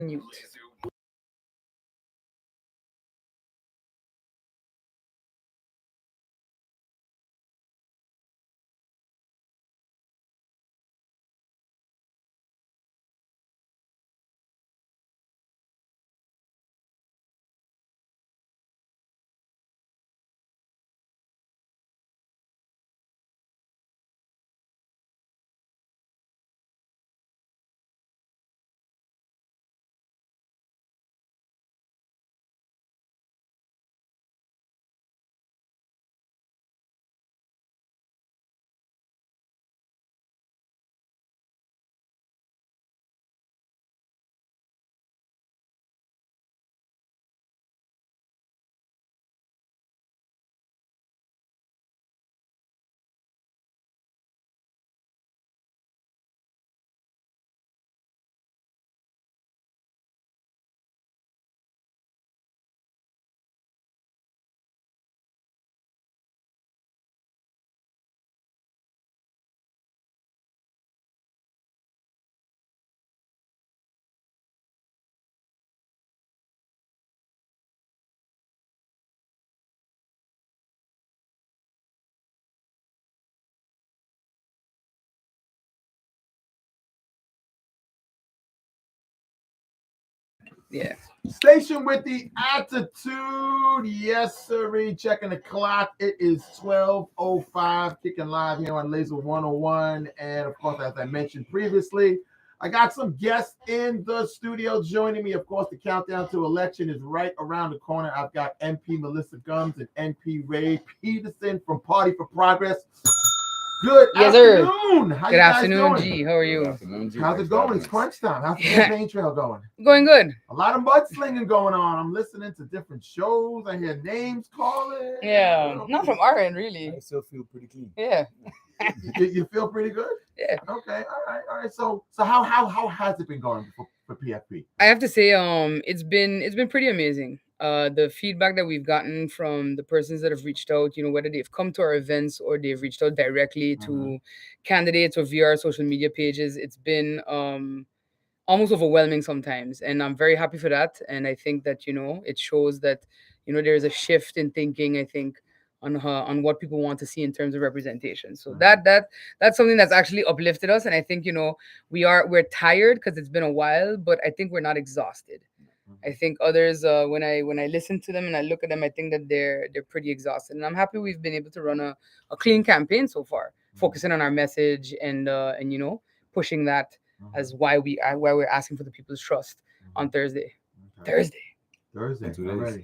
Mute. Yeah. Station with the attitude. Yes, sir. Checking the clock. It is 12:05. Kicking live here on Laser 101. And of course, as I mentioned previously, I got some guests in the studio joining me. Of course, the countdown to election is right around the corner. I've got MP Melissa Gumbs and MP Raeyhon Peterson from Party for Progress. Good Yes, sir. afternoon. How Good you guys afternoon, doing? G. How are you? How's it going? It's crunch time. How's the Yeah. campaign trail going? Going good. A lot of mudslinging going on. I'm listening to different shows. I hear names calling. Yeah. Not from our end, really. I still feel pretty clean. Yeah. You feel pretty good? Yeah. Okay. All right. So how has it been going for PFP? I have to say, it's been pretty amazing. The feedback that we've gotten from the persons that have reached out, whether they've come to our events or they've reached out directly to candidates or via our social media pages, it's been almost overwhelming sometimes, and I'm very happy for that. And I think that it shows that there's a shift in thinking. I think on what people want to see in terms of representation. So that's something that's actually uplifted us, and I think we're tired because it's been a while, but I think we're not exhausted. I think others, when I listen to them and I look at them, I think that they're pretty exhausted, and I'm happy we've been able to run a clean campaign so far, focusing on our message and pushing that as why we're asking for the people's trust on Thursday. Okay. Thursday. I'm ready.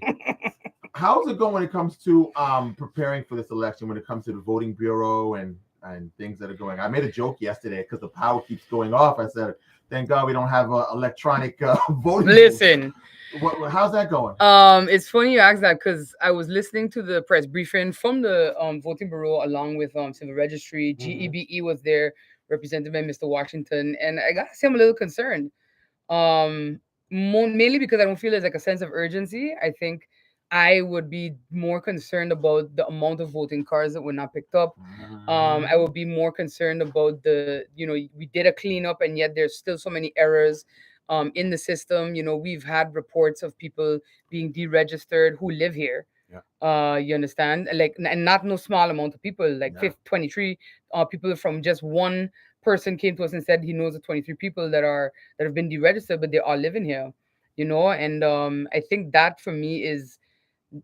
How's it going when it comes to preparing for this election? When it comes to the voting bureau and things that are going, I made a joke yesterday because the power keeps going off. I said, "Thank God we don't have electronic voting." Listen, how's that going? it's funny you ask that because I was listening to the press briefing from the voting bureau along with civil registry. GEBE was there, represented by Mr. Washington, and I gotta say I'm a little concerned. Mainly because I don't feel there's like a sense of urgency. I think I would be more concerned about the amount of voting cards that were not picked up. I would be more concerned about we did a cleanup and yet there's still so many errors in the system. We've had reports of people being deregistered who live here. Yeah. You understand? Like, and not no small amount of people, like 23 people from just one person came to us and said he knows the 23 people that have been deregistered, but they all living here. And I think that for me is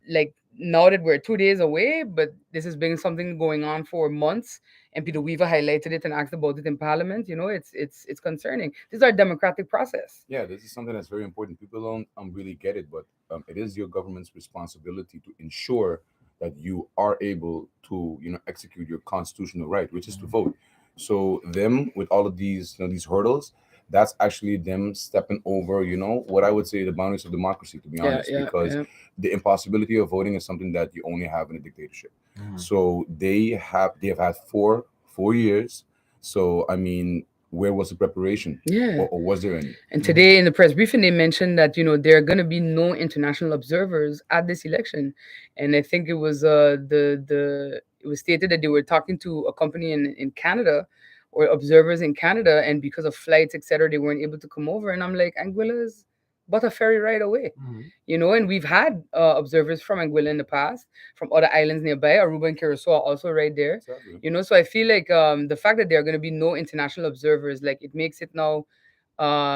like now that we're 2 days away, but this has been something going on for months, and Peter Weaver highlighted it and asked about it in Parliament. It's concerning. This is our democratic process. Yeah, this is something that's very important. People don't really get it, but it is your government's responsibility to ensure that you are able to, execute your constitutional right, which is to vote. So them with all of these, these hurdles, that's actually them stepping over, what I would say the boundaries of democracy, to be honest, because the impossibility of voting is something that you only have in a dictatorship. So they have had four years. So I mean, where was the preparation? Yeah. Or was there any? And today in the press briefing, they mentioned that there are going to be no international observers at this election, and I think it was the it was stated that they were talking to a company in Canada or observers in Canada, and because of flights, etc., they weren't able to come over. And I'm like, Anguillas, but a ferry ride away. Mhm. And we've had observers from Anguilla in the past, from other islands nearby. Aruba and Curacao are also right there. Exactly. So I feel like the fact that there are going to be no international observers, like, it makes it now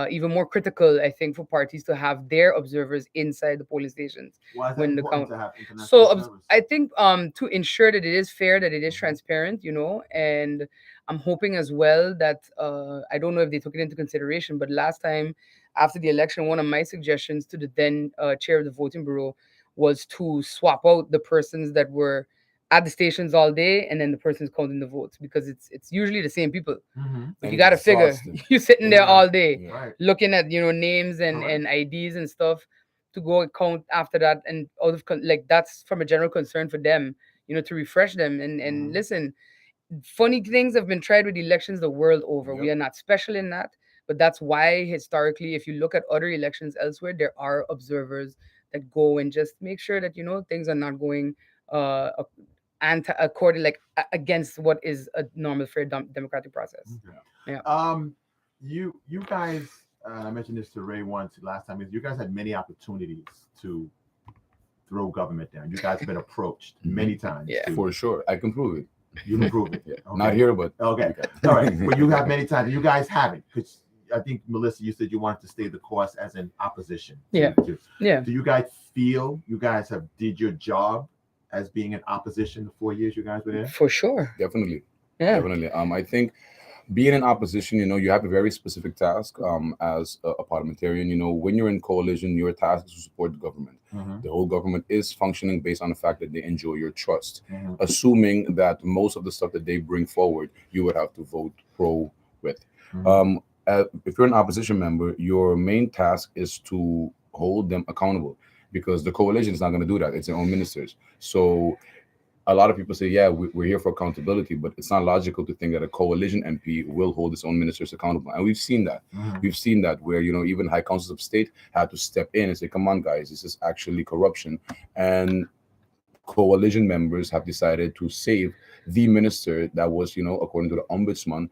even more critical, I think, for parties to have their observers inside the polling stations Why is that when the important count. to have international So observers? I think to ensure that it is fair, that it is Mhm. transparent, and I'm hoping as well that I don't know if they took it into consideration, but last time after the election, one of my suggestions to the then chair of the voting bureau was to swap out the persons that were at the stations all day and then the persons counting the votes, because it's usually the same people. Mhm. But And you it's got to figure exhausting. you're sitting there Yeah. all day Yeah. Right. looking at names and Correct. IDs and stuff to go and count after that, and out of like, that's from a general concern for them, to refresh them. And Mhm. listen, funny things have been tried with elections the world over. We Yep. are not special in that, but that's why historically, if you look at other elections elsewhere, there are observers that go and just make sure that things are not going anti according, like against what is a normal fair democratic process. Okay. Yeah. Yeah. You guys, I mentioned this to Ray once last time. Is you guys had many opportunities to throw government down. You guys have been approached many times. Yeah. To, For sure. I can prove it. you can prove it. Yeah. Okay. Not here, but Okay. we can. All right. But you have many times. You guys haven't, because I think Melissa, you said you wanted to stay the course as an opposition. Yeah. Yeah. Do you guys feel you guys have did your job as being an opposition the 4 years you guys were there? For sure. Definitely. Yeah. Definitely. I think being in opposition, you have a very specific task as a parliamentarian. When you're in coalition, your task is to support the government. Mhm. The whole government is functioning based on the fact that they enjoy your trust, Mhm. assuming that most of the stuff that they bring forward, you would have to vote pro with. Mhm. If you're an opposition member, your main task is to hold them accountable, because the coalition is not going to do that. It's their own ministers. So a lot of people say, yeah, we're here for accountability, but it's not logical to think that a coalition MP will hold its own ministers accountable. And we've seen that. Mhm. We've seen that where, even high councils of state had to step in and say, come on, guys, this is actually corruption. And coalition members have decided to save the minister that was, according to the ombudsman,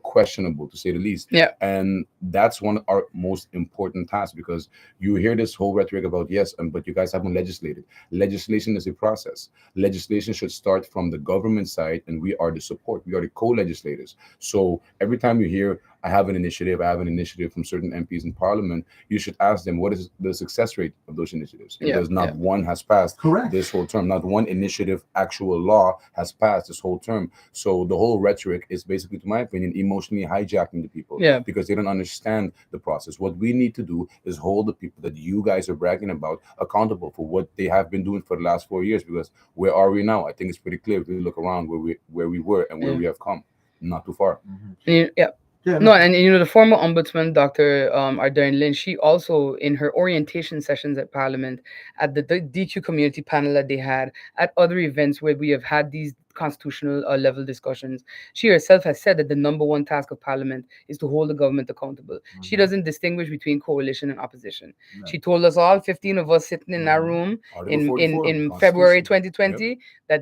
questionable to say the least. Yeah. And that's one of our most important tasks, because you hear this whole rhetoric about, yes, but you guys haven't legislated. Legislation is a process. Legislation should start from the government side, and we are the support. We are the co-legislators. So every time you hear, I have an initiative from certain MPs in parliament, you should ask them, what is the success rate of those initiatives? Yeah, Because not yeah. one has passed Correct. this whole term. Not one initiative, actual law has passed this whole term. So the whole rhetoric is basically, to my opinion, emotionally hijacking the people, Yeah. because they don't understand the process. What we need to do is hold the people that you guys are bragging about accountable for what they have been doing for the last 4 years. Because where are we now? I think it's pretty clear if we look around where we were and where Yeah. we have come. Not too far. Mhm. Yeah. Yeah. No, and the former ombudsman, Dr. Ardarn Lynn, she also, in her orientation sessions at Parliament, at the DQ community panel that they had, at other events where we have had these constitutional level discussions, she herself has said that the number one task of Parliament is to hold the government accountable. She Mhm. doesn't distinguish between coalition and opposition. Right. She told us all, 15 of us sitting in that Mhm. room Article in 44 in February Constitution. 2020,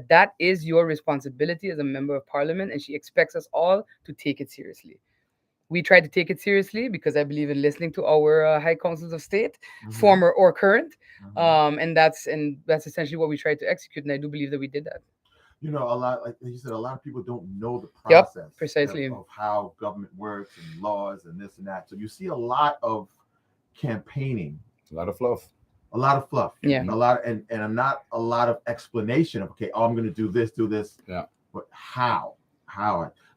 that is your responsibility as a member of Parliament, and she expects us all to take it seriously. We try to take it seriously because I believe in listening to our high councils of state, Mhm. former or current, Mhm. and that's essentially what we tried to execute. And I do believe that we did that. A lot, like you said, a lot of people don't know the Yep, process precisely. of how government works and laws and this and that. So you see a lot of campaigning, A lot of fluff. a lot of fluff, Yeah. a lot, and not a lot of explanation of, okay, oh, I'm going to do this, Yeah. but how?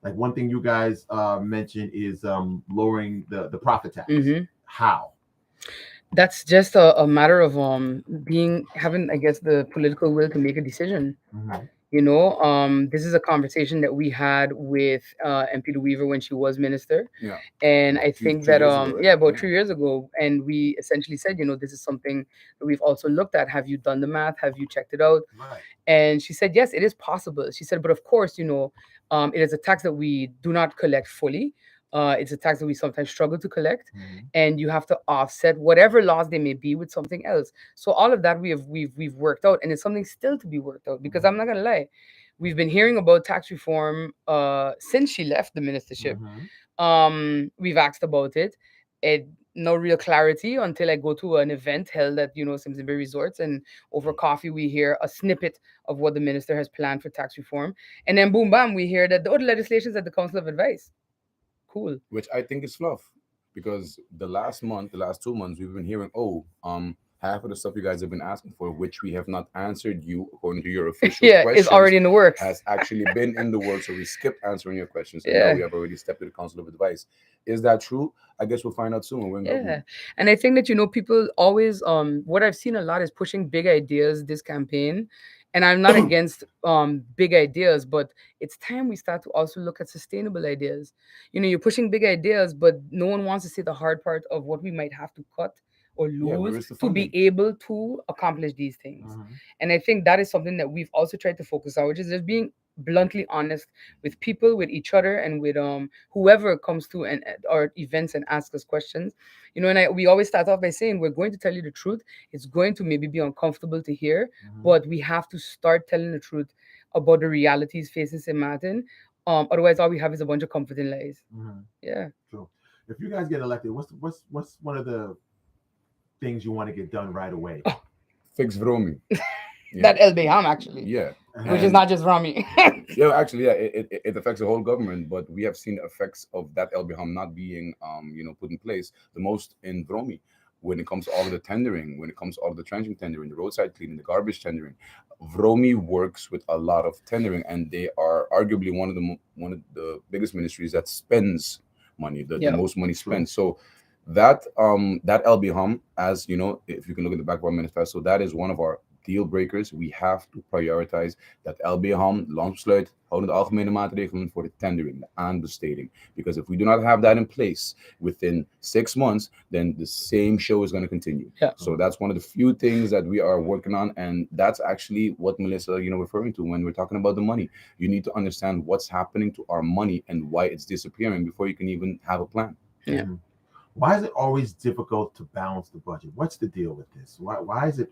Like one thing you guys mentioned is lowering the profit tax. Hmm. How? That's just a matter of having, I guess, the political will to make a decision. Mhm. This is a conversation that we had with MP Weaver when she was minister. Yeah. And About I three think that years ago, right? yeah, about Yeah. 3 years ago, and we essentially said, this is something that we've also looked at. Have you done the math? Have you checked it out? Right. And she said, yes, it is possible. She said, but of course, it is a tax that we do not collect fully. It's a tax that we sometimes struggle to collect, Mhm. and you have to offset whatever loss they may be with something else. So all of that we've worked out, and it's something still to be worked out. Because I'm not gonna lie, we've been hearing about tax reform since she left the ministership. Mhm. We've asked about it. It no real clarity until I go to an event held at, Simpson Bay Resorts, and over coffee we hear a snippet of what the minister has planned for tax reform, and then boom bam we hear that the legislation is at the Council of Advice. Cool. which I think is fluff, because the last month, the last 2 months, we've been hearing, oh, half of the stuff you guys have been asking for, which we have not answered you according to your official Yeah, it's questions, already in the works. has actually been in the works. So we skipped answering your questions, and now Yeah. we have already stepped to the Council of Advice. Is that true? I guess we'll find out soon when we're in Yeah. government. And I think that, people always, what I've seen a lot is pushing big ideas this campaign. And I'm not against big ideas, but it's time we start to also look at sustainable ideas. You're pushing big ideas, but no one wants to see the hard part of what we might have to cut or Yeah, where lose is the to be funding? able to accomplish these things. And I think that is something that we've also tried to focus on, which is just being bluntly honest with people, with each other, and with whoever comes to our events and asks us questions. And we always start off by saying we're going to tell you the truth. It's going to maybe be uncomfortable to hear, but we have to start telling the truth about the realities facing St. Martin. Otherwise, all we have is a bunch of comforting lies. Yeah. True. If you guys get elected, what's one of the things you want to get done right away? Fix Vromi. That El Beham, actually. Yeah. Which is And- not just Rami. Yeah, actually, yeah, it affects the whole government, but we have seen the effects of that LBHAM not being, put in place the most in Vromi, when it comes to all of the tendering, when it comes to all of the trenching tendering, the roadside cleaning, the garbage tendering. Vromi works with a lot of tendering, and they are arguably one of the biggest ministries that spends money, the Yeah. most money spent. So that LBHAM, as you know, if you can look at the back of our manifesto, that is one of our deal breakers. We have to prioritize dat LBHAM lang besluit houden de algemene maatregelen voor de tendering, de aanbesteding. Because if we do not have that in place within 6 months, then the same show is going to continue. Yeah. So that's one of the few things that we are working on, and that's actually what Melissa, referring to when we're talking about the money. You need to understand what's happening to our money and why it's disappearing before you can even have a plan. Yeah. Why is it always difficult to balance the budget? What's the deal with this? Why is it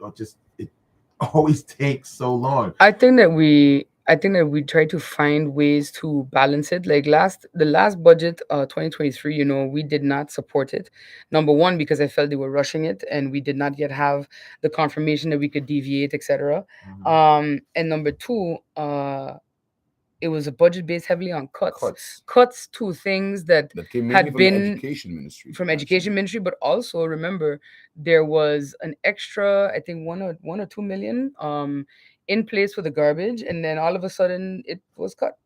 always takes so long? I think that we try to find ways to balance it. Like the last budget, 2023, we did not support it. Number one, because I felt they were rushing it, and we did not yet have the confirmation that we could deviate, etc. And number two, it was a budget based heavily on cuts to things that came had mainly from been the education ministry. from education ministry, but also remember there was an extra, I think, 1 or 2 million in place for the garbage, and then all of a sudden it was cut.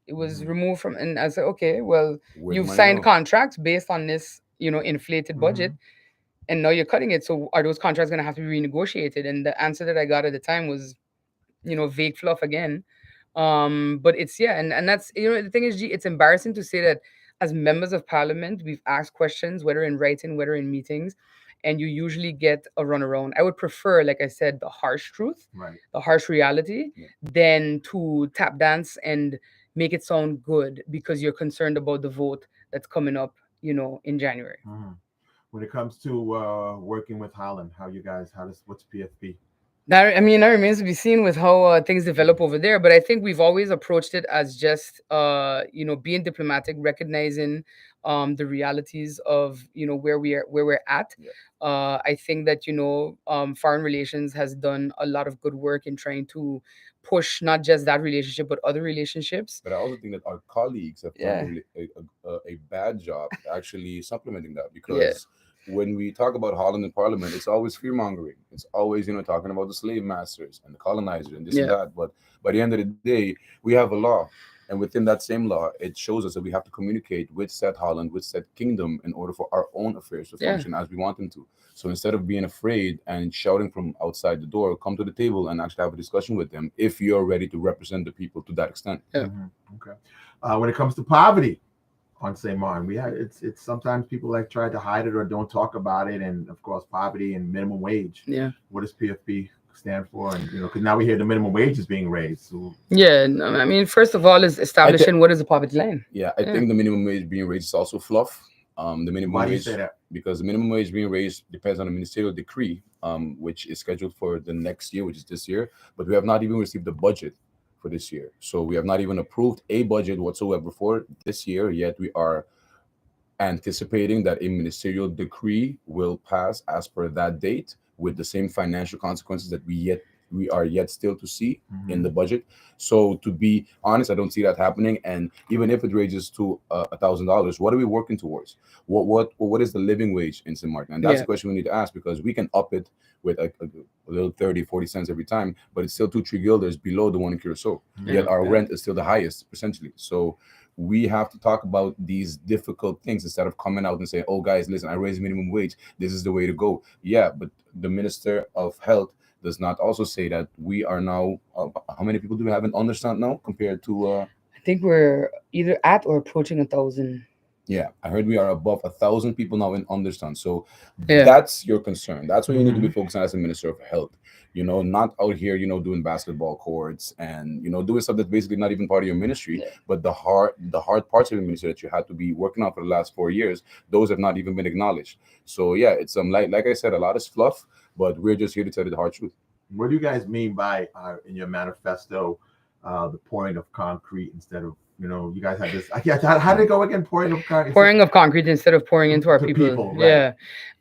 It was removed from, and I said, okay, well, Where'd the you've money signed go? contracts based on this, inflated budget, and now you're cutting it. So are those contracts going to have to be renegotiated? And the answer that I got at the time was, vague fluff again. But it's, yeah, and that's, the thing is, G, it's embarrassing to say that as members of parliament we've asked questions, whether in writing, whether in meetings, and you usually get a runaround. I would prefer, like I said, the harsh truth, Right. the harsh reality, Yeah. than to tap dance and make it sound good because you're concerned about the vote that's coming up, in January. When it comes to working with Holland, what's PFP? That remains to be seen with how things develop over there. But I think we've always approached it as just, being diplomatic, recognizing the realities of where we're at. Yeah. I think that foreign relations has done a lot of good work in trying to push not just that relationship but other relationships. But I also think that our colleagues have Yeah. done a bad job actually supplementing that, because when we talk about Holland in Parliament, it's always fear mongering. It's always talking about the slave masters and the colonizers and this and that. But by the end of the day, we have a law, and within that same law, it shows us that we have to communicate with said Holland, with said kingdom, in order for our own affairs to function as we want them to. So instead of being afraid and shouting from outside the door, come to the table and actually have a discussion with them if you're ready to represent the people to that extent. Yeah. Okay. When it comes to poverty on St. Martin, it's sometimes people try to hide it or don't talk about it, and of course poverty and minimum wage. Yeah. What does PFP stand for? And because now we hear the minimum wage is being raised. So Yeah, no, first of all is establishing what is the poverty line. Yeah, I think the minimum wage being raised is also fluff. The minimum why do you wage, say that? because the minimum wage being raised depends on a ministerial decree, which is scheduled for the next year, which is this year. But we have not even received the budget for this year, so we have not even approved a budget whatsoever for this year. Yet we are anticipating that a ministerial decree will pass as per that date with the same financial consequences that we are yet still to see in the Mhm. budget. So to be honest, I don't see that happening. And even if it raises to $1,000, what are we working towards? What is the living wage in St. Martin? And that's Yeah. a question we need to ask, because we can up it with a little 30, 40 cents every time, but it's still 2, 3 guilders below the one in Curacao. Yeah. Yet our Yeah. rent is still the highest essentially. So we have to talk about these difficult things instead of coming out and saying, "Oh, guys, listen, I raised minimum wage. This is the way to go." Yeah, but the Minister of Health does not also say that we are now. How many people do we have in understand now compared to? I think we're either at or approaching 1,000. Yeah, I heard we are above 1,000 people now in understand. So Yeah. that's your concern. That's what you need to be Mhm. focused on as a Minister of Health. Not out here, doing basketball courts and doing stuff that's basically not even part of your ministry. Yeah. But the hard parts of your ministry that you had to be working on for the last 4 years, those have not even been acknowledged. So yeah, it's like I said, a lot is fluff, but we're just here to tell you the hard truth. What do you guys mean by in your manifesto, the pouring of concrete instead of you guys had this? Yeah, how did it go again? Pouring of concrete Pouring of concrete instead of pouring into our to people. people, right?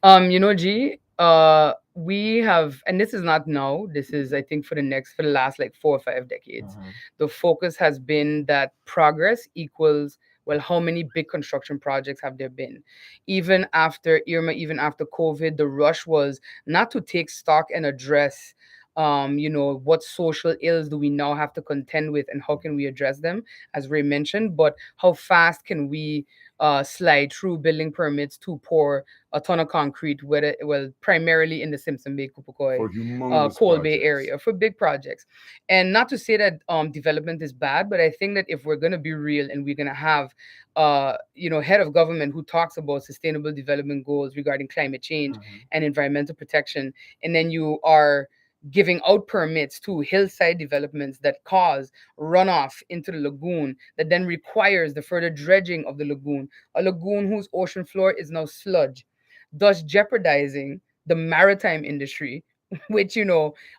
Yeah. G, we have, and this is not now, this is, I think, for the last like 4 or 5 decades. Mhm. The focus has been that progress equals, well, how many big construction projects have there been? Even after Irma, even after COVID, the rush was not to take stock and address, what social ills do we now have to contend with and how can we address them, as Ray mentioned, but how fast can we slide through building permits to pour a ton of concrete, whether well primarily in the Simpson Bay, Kupukoi, For humongous Coal Bay projects. area for big projects. And not to say that development is bad, but I think that if we're gonna be real and we're gonna have head of government who talks about sustainable development goals regarding climate change Mhm. and environmental protection, and then you are giving out permits to hillside developments that cause runoff into the lagoon that then requires the further dredging of the lagoon, a lagoon whose ocean floor is now sludge, thus jeopardizing the maritime industry, which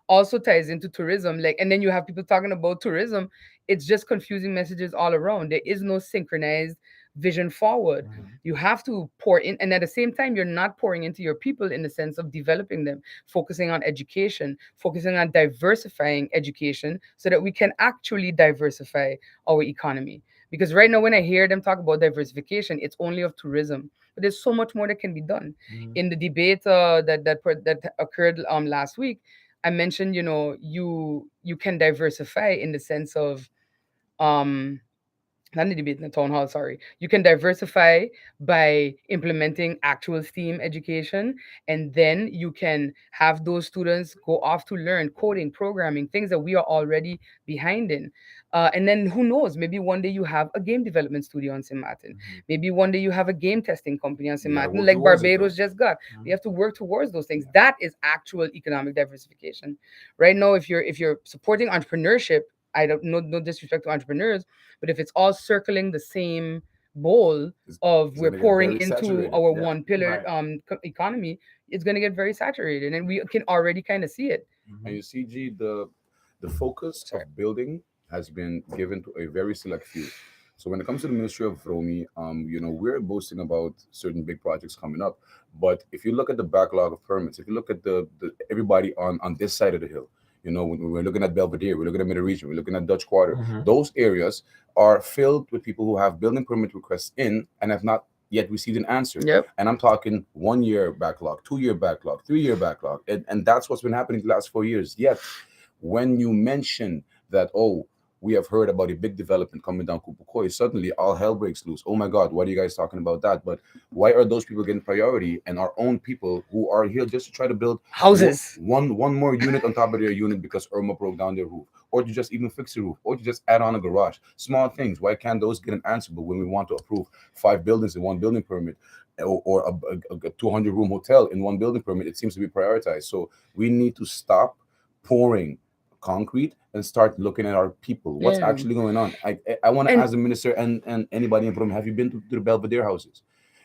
also ties into tourism. Like, and then you have people talking about tourism. It's just confusing messages all around. There is no synchronized vision forward. Mhm. You have to pour in, and at the same time, you're not pouring into your people in the sense of developing them, focusing on education, focusing on diversifying education so that we can actually diversify our economy. Because right now, when I hear them talk about diversification, it's only of tourism, but there's so much more that can be done. Mhm. In the debate that occurred last week, I mentioned, you can diversify in the sense of um not the debate in the town hall, sorry. You can diversify by implementing actual STEAM education, and then you can have those students go off to learn coding, programming, things that we are already behind in. And then who knows, maybe one day you have a game development studio on St. Martin. Mhm. Maybe one day you have a game testing company on St. You got to Martin, work like towards it, though. Barbados just got. We Mhm. have to work towards those things. Yeah. That is actual economic diversification. Right now, if you're supporting entrepreneurship, I don't know, no disrespect to entrepreneurs, but if it's all circling the same bowl It's, of it's we're going to get pouring very into saturated. our Yeah. one pillar Right. economy, it's going to get very saturated, and we can already kind of see it. And Mhm. you see, G, the focus Sorry. of building has been given to a very select few. So when it comes to the Ministry of Romy, we're boasting about certain big projects coming up. But if you look at the backlog of permits, if you look at the everybody on this side of the hill, when we're looking at Belvedere, we're looking at Middle Region, we're looking at Dutch Quarter, Mhm. those areas are filled with people who have building permit requests in and have not yet received an answer. Yep. And I'm talking 1 year backlog, 2 year backlog, 3 year backlog. And that's what's been happening the last 4 years. Yet, when you mention that, oh, we have heard about a big development coming down Kupukoi, suddenly all hell breaks loose. Oh my God, what are you guys talking about that? But why are those people getting priority and our own people who are here just to try to build Houses. one more unit on top of their unit because Irma broke down their roof, or to just even fix the roof, or to just add on a garage? Small things. Why can't those get an answer? But when we want to approve 5 buildings in one building permit, or a 200-room hotel in one building permit, it seems to be prioritized. So we need to stop pouring concrete and start looking at our people. What's Yeah. actually going on? I want to And ask the minister and anybody in Brooklyn, have you been to the Belvedere houses?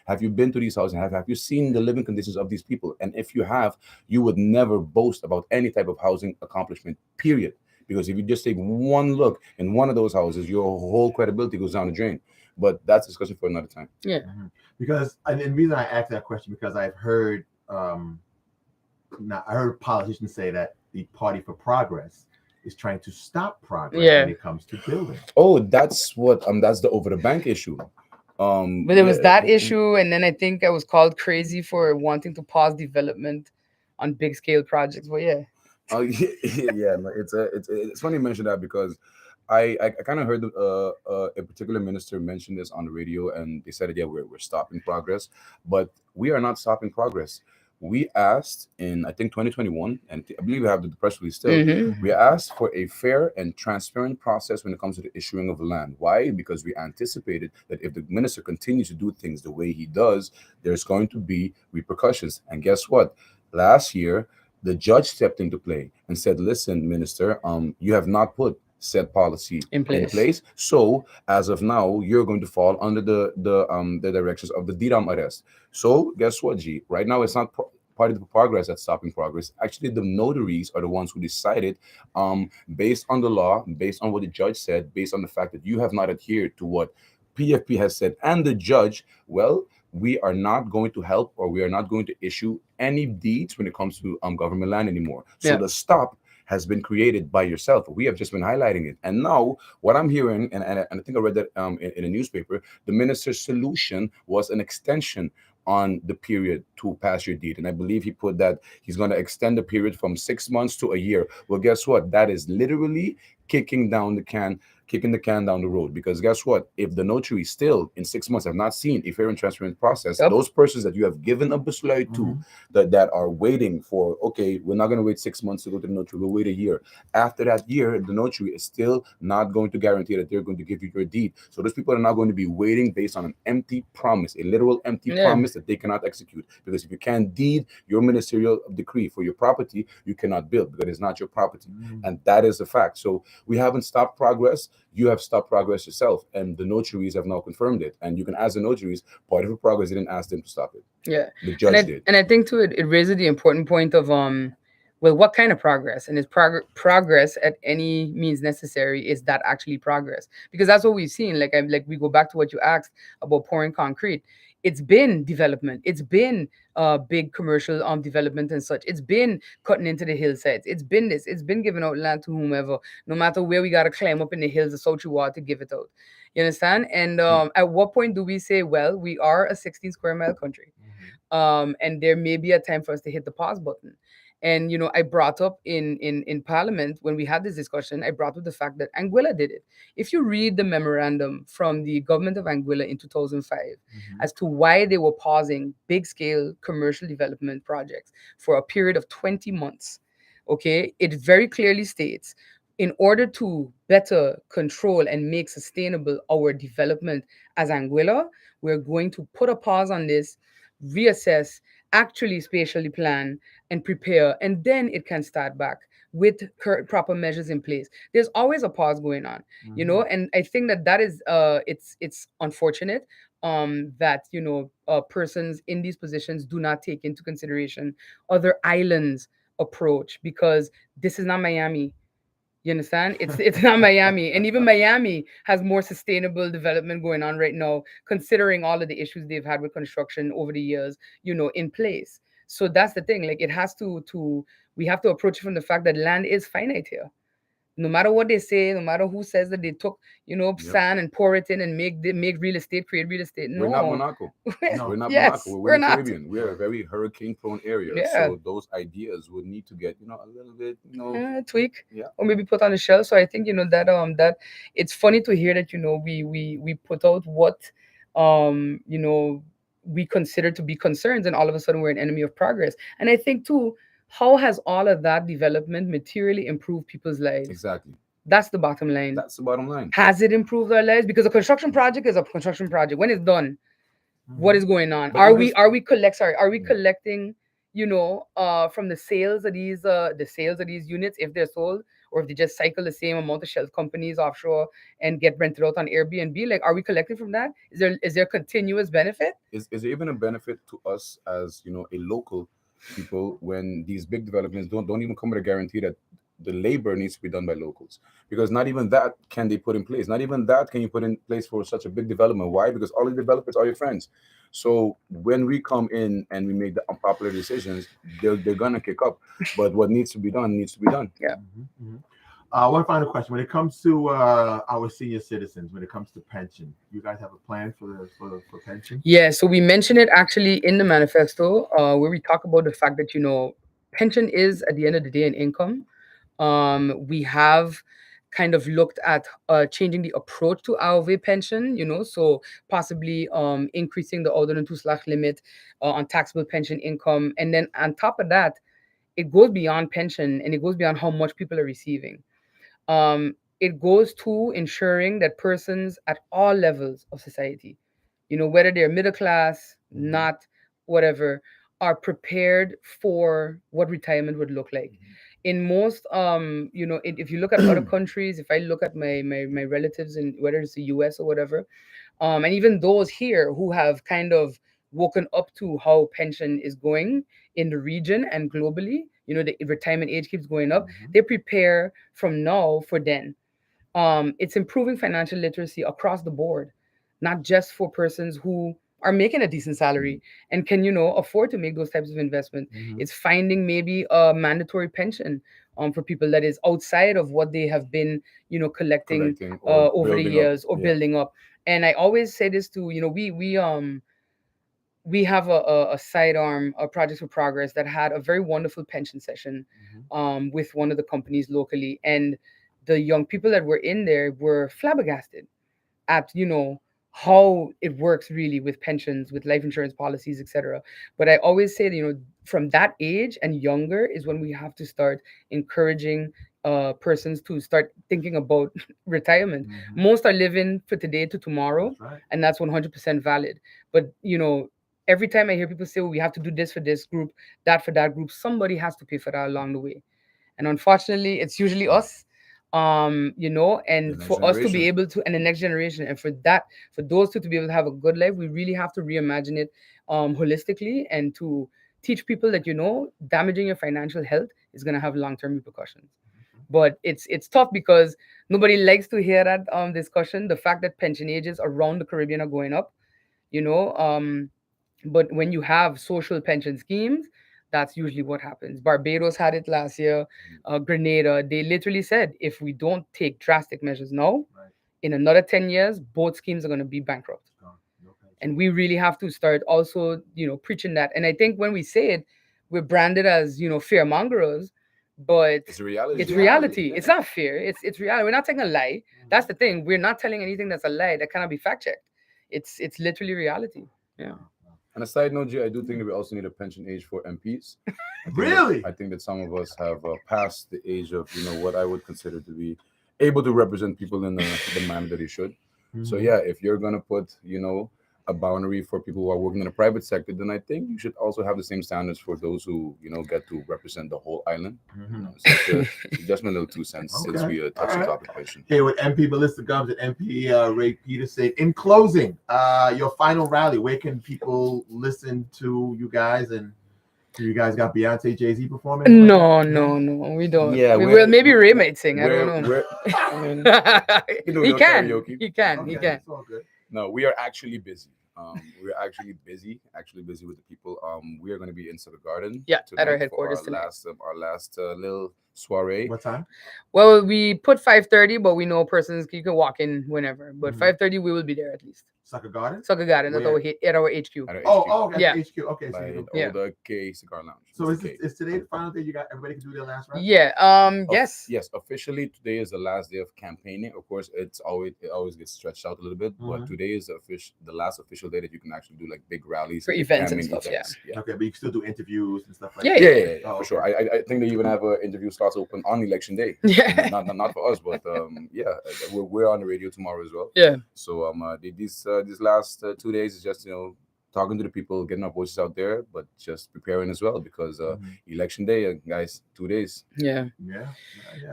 Have you been to these houses? Have you seen the living conditions of these people? And if you have, you would never boast about any type of housing accomplishment, period. Because if you just take one look in one of those houses, your whole credibility goes down the drain. But that's a discussion for another time. Yeah. Because and the reason I asked that question because I've heard now I heard politicians say that the Party for Progress is trying to stop progress Yeah. when it comes to building. Oh, that's the over the bank issue. But there was Yeah. that issue, and then I think I was called crazy for wanting to pause development on big scale projects. But yeah, Oh yeah, yeah. No, it's funny you mention that because I kind of heard a particular minister mention this on the radio, and they said, yeah, we're stopping progress, but we are not stopping progress. We asked in I think 2021, and I believe we have the press release still. hmm We asked for a fair and transparent process when it comes to the issuing of land. Why? Because we anticipated that if the minister continues to do things the way he does, there's going to be repercussions. And guess what? Last year, the judge stepped into play and said, "Listen, minister, you have not put said policy in in place. place. So as of now, you're going to fall under the directions of the DDAM arrest. So guess what, G? Right now, it's not part of the progress that's stopping progress. Actually, the notaries are the ones who decided, based on the law, based on what the judge said, based on the fact that you have not adhered to what PFP has said, and the judge, well, we are not going to help or we are not going to issue any deeds when it comes to government land anymore. So Yeah. the stop has been created by yourself. We have just been highlighting it. And now what I'm hearing, and I think I read that in a newspaper, the minister's solution was an extension on the period to pass your deed. And I believe he put that he's going to extend the period from 6 months to a year. Well, guess what? That is literally kicking down the can kicking the can down the road. Because guess what? If the notary still in 6 months have not seen a fair and transparent process, Yep. those persons that you have given a buslide to that are waiting for, okay, we're not going to wait 6 months to go to the notary, we'll wait a year. After that year, the notary is still not going to guarantee that they're going to give you your deed. So those people are now going to be waiting based on an empty promise, a literal empty Yeah. promise that they cannot execute. Because if you can't deed your ministerial decree for your property, you cannot build because it's not your property. And that is a fact. So we haven't stopped progress. You have stopped progress yourself, and the notaries have now confirmed it. And you can ask the notaries, part of the progress didn't ask them to stop it. Yeah. The And judge I did. and I think too it raises the important point of well, what kind of progress, and is progress at any means necessary, is that actually progress? Because that's what we've seen. Like we go back to what you asked about pouring concrete. It's been development. It's been big commercial development and such. It's been cutting into the hillsides. It's been this. It's been giving out land to whomever, no matter where we gotta climb up in the hills of Sochi water to give it out. You understand? And at what point do we say, well, we are a 16 square mile country, and there may be a time for us to hit the pause button? And I brought up in Parliament when we had this discussion. I brought up the fact that Anguilla did it. If you read the memorandum from the government of Anguilla in 2005 as to why they were pausing big scale commercial development projects for a period of 20 months, okay, it very clearly states, in order to better control and make sustainable our development as Anguilla, we're going to put a pause on this, reassess, actually spatially plan and prepare, and then it can start back with proper measures in place. There's always a pause going on, and I think that is it's unfortunate that persons in these positions do not take into consideration other islands approach, because this is not Miami. You understand? It's not Miami, and even Miami has more sustainable development going on right now, considering all of the issues they've had with construction over the years, in place. So that's the thing. Like, it has to we have to approach it from the fact that land is finite here. No matter what they say, no matter who says that they took, Yep. sand and pour it in and make real estate, create real estate. We're not No. Monaco. No. We're not Monaco. Yes, We're we're in the not. Caribbean. We are a very hurricane prone area. Yeah. So those ideas would need to get, a little bit, Tweak, yeah. or maybe put on the shelf. So I think that it's funny to hear that we put out what we consider to be concerns, and all of a sudden we're an enemy of progress. And I think too, how has all of that development materially improved people's lives? Exactly. That's the bottom line. That's the bottom line. Has it improved our lives? Because a construction project is a construction project. When it's done, what is going on? But Are we collecting, from the sales of these units, if they're sold, or if they just cycle the same amount of shelf companies offshore and get rented out on Airbnb? Like, are we collecting from that? Is there continuous benefit? is there even a benefit to us as a local people when these big developments don't even come with a guarantee that the labor needs to be done by locals, because not even that can they put in place. Not even that can you put in place for such a big development. Why? Because all the developers are your friends. So when we come in and we make the unpopular decisions, they're gonna kick up. But what needs to be done needs to be done. Yeah. One final question: when it comes to our senior citizens, when it comes to pension, you guys have a plan for pension? Yeah, so we mention it actually in the manifesto, where we talk about the fact that pension is at the end of the day an income. We have kind of looked at changing the approach to AOV pension, so possibly increasing the ouder and toeslag limit on taxable pension income, and then on top of that, it goes beyond pension and it goes beyond how much people are receiving. It goes to ensuring that persons at all levels of society, whether they're middle class, not, whatever, are prepared for what retirement would look like. In most, if you look at other countries, if I look at my relatives in whether it's the US or whatever, and even those here who have kind of woken up to how pension is going in the region and globally, the retirement age keeps going up. They prepare from now for then. It's improving financial literacy across the board, not just for persons who are making a decent salary and can, afford to make those types of investments. It's finding maybe a mandatory pension for people that is outside of what they have been, collecting Collecting or over the building up. years or Yeah. building up. And I always say this too, we have a sidearm, a Projects for Progress, that had a very wonderful pension session with one of the companies locally. And the young people that were in there were flabbergasted at, how it works really with pensions, with life insurance policies, etc. But I always say that, from that age and younger is when we have to start encouraging persons to start thinking about retirement. Most are living for today to tomorrow, That's right. and that's 100% valid. But, every time I hear people say, well, we have to do this for this group, that for that group, somebody has to pay for that along the way. And unfortunately, it's usually us. The And next for us to be generation. able to, and the next generation, and for those two to be able to have a good life, we really have to reimagine it holistically, and to teach people that, damaging your financial health is going to have long-term repercussions. But it's tough because nobody likes to hear that discussion. The fact that pension ages around the Caribbean are going up, you know. But when you have social pension schemes, that's usually what happens. Barbados had it last year. Grenada, they literally said, if we don't take drastic measures now, Right. in another 10 years, both schemes are going to be bankrupt. No pension. And we really have to start also, preaching that. And I think when we say it, we're branded as, fearmongers, but It's a reality. it's It's reality. reality, It's not fear. It's reality. We're not telling a lie. That's the thing. We're not telling anything that's a lie that cannot be fact checked. It's literally reality. Yeah. And a side note, G, I do think that we also need a pension age for MPs. Really? I think that some of us have passed the age of, what I would consider to be able to represent people in the manner that they should. So yeah, if you're gonna put, a boundary for people who are working in the private sector, then I think you should also have the same standards for those who, get to represent the whole island. So just my little 2 cents since Okay. we touched All the right. topic pension. Here with MP Melissa Gumbs and MP Ray Peterson. In closing, your final rally, where can people listen to you guys? And you guys got Beyonce, Jay-Z performing? No, we don't. Yeah, we we're- will. Maybe Ray might sing. I don't know. I mean, can do he no can. karaoke. He can. Okay, He can. it's all good. No, we are actually busy. We're actually busy with the people. We are going to be in Civic Garden. Yeah, at our tonight headquarters for tonight. our last little soiree. What time? Well, we put 5:30, but we know persons you can walk in whenever. But 5:30, we will be there at least. Sucker Garden? Sucker Garden at Where? our HQ. At our Oh, HQ, okay. Yeah. HQ. Okay, so by you can, Yeah. Older K Cigar Lounge. so Mr. is, K. is today the final day you got everybody can do their last rally? Yeah. Yes. Yes, officially today is the last day of campaigning. Of course, it always gets stretched out a little bit, but today is the last official day that you can actually do like big rallies For big events and campaign stuff, yeah. Okay, but you can still do interviews and stuff like Yeah, that. Yeah, Oh, for okay. sure. I think they even have interview slots open on election day. Yeah. Not for us, but yeah, we're on the radio tomorrow as well. Yeah. So these last 2 days is just talking to the people, getting our voices out there, but just preparing as well because election day, guys, 2 days. Yeah. Yeah.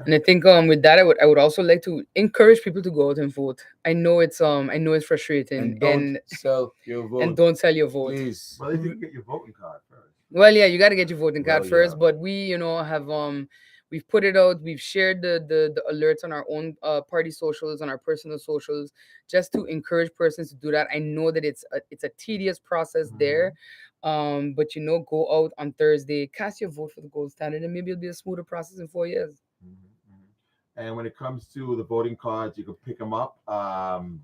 And I think with that, I would also like to encourage people to go out and vote. I know it's frustrating, And don't sell your vote. and don't sell your vote. Please. Well, if you can get your voting card first. Well, yeah, you got to get your voting card Well, first. yeah. But we, have We've put it out. We've shared the alerts on our own party socials, on our personal socials, just to encourage persons to do that. I know that it's a tedious process there, but go out on Thursday, cast your vote for the gold standard, and maybe it'll be a smoother process in 4 years. And when it comes to the voting cards, you can pick them up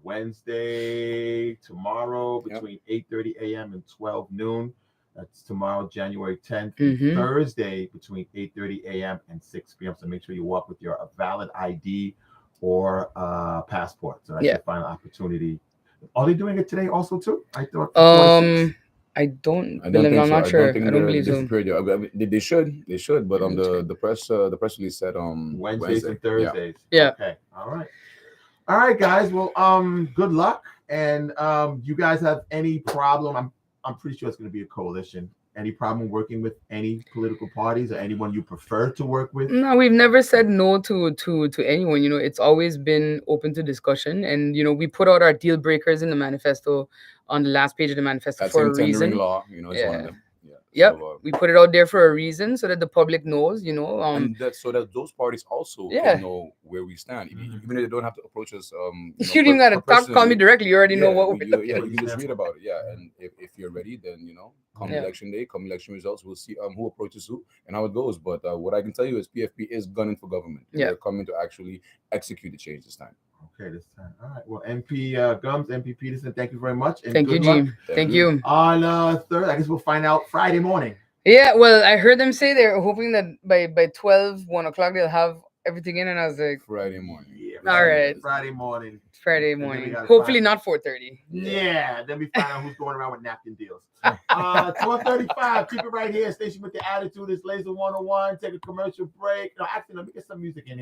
Wednesday, tomorrow between 8:30 a.m. and 12 noon. That's tomorrow, January 10th. And Thursday between 8:30 a.m. and 6 p.m. So make sure you walk with your valid ID or passport. So that's your final opportunity. Are they doing it today also too? I thought. I don't think believe. I'm so. not sure. I don't believe so. They should, but the press release said Wednesdays and Thursdays. Yeah. Okay. All right, guys. Well, good luck. And you guys have any problem? I'm pretty sure it's going to be a coalition. Any problem working with any political parties or anyone you prefer to work with? No, we've never said no to anyone. It's always been open to discussion, and we put out our deal breakers in the manifesto on the last page of the manifesto That's for a tendering reason. law, is one of them. Yeah. Yep. So, we put it out there for a reason so that the public knows, and so that those parties also can know where we stand. Even if they don't have to approach us. You don't even got to call me directly. You already know what we're doing. Yeah, you can just read about it. Yeah, and if you're ready, then come election day, come election results, we'll see who approaches who and how it goes. But what I can tell you is PFP is gunning for government. They're coming to actually execute the change this time. Okay, this time. All right. Well, MP Gumbs, MP Peterson, thank you very much. And thank you, Jim. Thank you. On third, I guess we'll find out Friday morning. Yeah, well, I heard them say they're hoping that by 12, 1 o'clock, they'll have everything in, and I was like, Friday morning. Yeah. All right. Friday morning. Hopefully not 4:30. Yeah. Then we find out who's going around with napkin deals. 12:35. Keep it right here. Station with the attitude is Laser 101. Take a commercial break. No, actually, let me get some music in here.